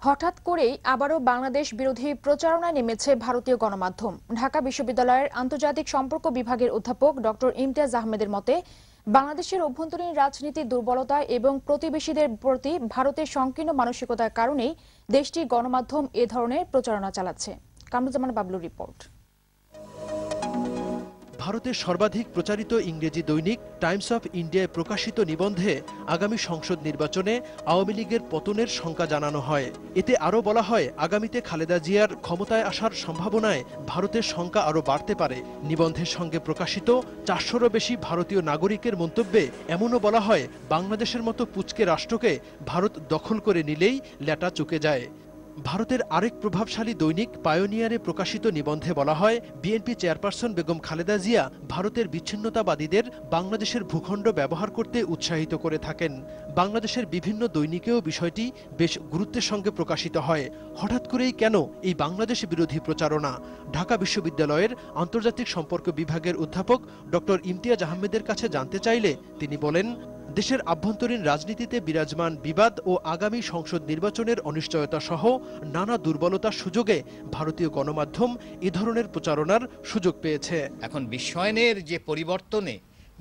হঠাৎ করেই আবারও বাংলাদেশ বিরোধী প্রচারণায় নেমেছে ভারতীয় গণমাধ্যম। ঢাকা বিশ্ববিদ্যালয়ের আন্তর্জাতিক সম্পর্ক বিভাগের অধ্যাপক ডক্টর ইমতিয়াজ আহমেদের মতে, বাংলাদেশের অভ্যন্তরীণ রাজনীতির দুর্বলতা এবং প্রতিবেশীদের প্রতি ভারতের সংকীর্ণ মানসিকতার কারণেই দেশটির গণমাধ্যম এ ধরনের প্রচারণা চালাচ্ছে। কামরুজ্জামান বাবলুর রিপোর্ট। ভারতের সর্বাধিক প্রচারিত ইংরেজি দৈনিক টাইমস অফ ইন্ডিয়ায় প্রকাশিত নিবন্ধে আগামী সংসদ নির্বাচনে আওয়ামী লীগের পতনের শঙ্কা জানানো হয়। এতে আরও বলা হয়, আগামীতে খালেদা জিয়ার ক্ষমতায় আসার সম্ভাবনায় ভারতের শঙ্কা আরও বাড়তে পারে। নিবন্ধের সঙ্গে প্রকাশিত 400-রও বেশি ভারতীয় নাগরিকের মন্তব্যে এমনও বলা হয়, বাংলাদেশের মতো পুচকে রাষ্ট্রকে ভারত দখল করে নিলেই ল্যাটা চুকে যায়। ভারতের আরেক প্রভাবশালী দৈনিক পায়োনিয়ারে প্রকাশিত নিবন্ধে বলা হয়, বিএনপি চেয়ারপারসন বেগম খালেদা জিয়া ভারতের বিচ্ছিন্নতাবাদীদের বাংলাদেশের ভূখণ্ড ব্যবহার করতে উৎসাহিত করে থাকেন। বাংলাদেশের বিভিন্ন দৈনিকেও বিষয়টি বেশ গুরুত্বের সঙ্গে প্রকাশিত হয়। হঠাৎ করেই কেন এই বাংলাদেশ বিরোধী প্রচারণা? ঢাকা বিশ্ববিদ্যালয়ের আন্তর্জাতিক সম্পর্ক বিভাগের অধ্যাপক ডক্টর ইমতিয়াজ আহমেদের কাছে জানতে চাইলে তিনি বলেন, দেশের আভ্যন্তরীণ রাজনীতিতে বিরাজমান বিবাদ ও আগামী সংসদ নির্বাচনের অনিশ্চয়তা সহ নানা দুর্বলতার সুযোগে ভারতীয় গণমাধ্যম এ ধরনের প্রচারণার সুযোগ পেয়েছে। এখন বিশ্বায়নের যে পরিবর্তনে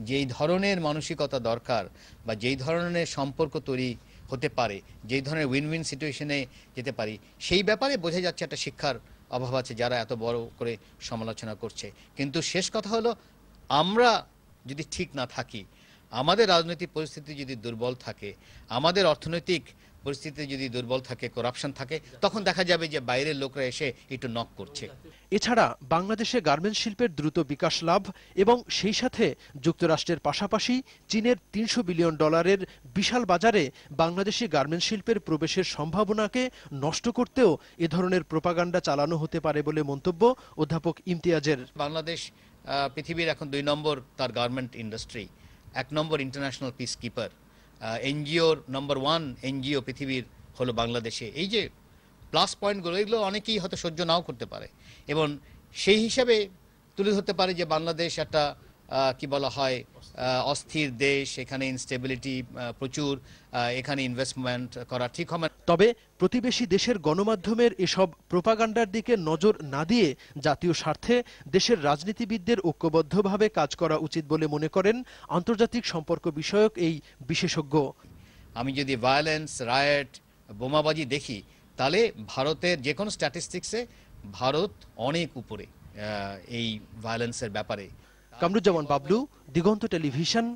যেই ধরনের মানসিকতা দরকার বা যেই ধরনের সম্পর্ক তৈরি হতে পারে, যেই ধরনের উইন উইন সিচুয়েশনে যেতে পারি, সেই ব্যাপারে বোঝা যাচ্ছে একটা শিক্ষার অভাব আছে যারা এত বড় করে সমালোচনা করছে। কিন্তু শেষ কথা হলো, আমরা যদি ঠিক না থাকি, আমাদের রাজনৈতিক পরিস্থিতি যদি দুর্বল থাকে, আমাদের অর্থনৈতিক পরিস্থিতি যদি দুর্বল থাকে, করাপশন থাকে, তখন দেখা যাবে যে বাইরের লোকরা এসে একটু নক করছে। এছাড়া বাংলাদেশে গার্মেন্টস শিল্পের দ্রুত বিকাশ লাভ এবং সেই সাথে যুক্তরাষ্ট্রের পাশাপাশি চীনের $300 বিলিয়ন বিশাল বাজারে বাংলাদেশি গার্মেন্টস শিল্পের প্রবেশের সম্ভাবনাকে নষ্ট করতেও এ ধরনের প্রোপাগান্ডা চালানো হতে পারে বলে মন্তব্য অধ্যাপক ইমতিয়াজের। বাংলাদেশ পৃথিবীর এখন 2 নম্বর তার গার্মেন্ট ইন্ডাস্ট্রি, 1 নম্বর ইন্টারন্যাশনাল পিস কিপার, এনজিওর নম্বর 1 এনজিও পৃথিবীর হলো বাংলাদেশে। এই যে প্লাস পয়েন্টগুলো, এগুলো অনেকেই হয়তো সহ্য নাও করতে পারে এবং সেই হিসাবে তুলে ধরতে পারে যে বাংলাদেশ একটা কি বলা হয় অস্থির দেশ, এখানে ইনস্টেবিলিটি প্রচুর, এখানে ইনভেস্টমেন্ট করা ঠিক হবে। তবে প্রতিবেশী দেশের গণমাধ্যমের এসব প্রোপাগান্ডার দিকে নজর না দিয়ে জাতীয় স্বার্থে দেশের রাজনীতিবিদদের ঐক্যবদ্ধভাবে কাজ করা উচিত বলে মনে করেন আন্তর্জাতিক সম্পর্ক বিষয়ক এই বিশেষজ্ঞ। আমি যদি ভায়োলেন্স, রায়েট, বোমাবাজি দেখি, তাহলে ভারতের যে কোনো স্ট্যাটিস্টিক্সে ভারত অনেক উপরে এই ভায়োলেন্সের ব্যাপারে। কামরুজ্জামান বাবলু, দিগন্ত টেলিভিশন।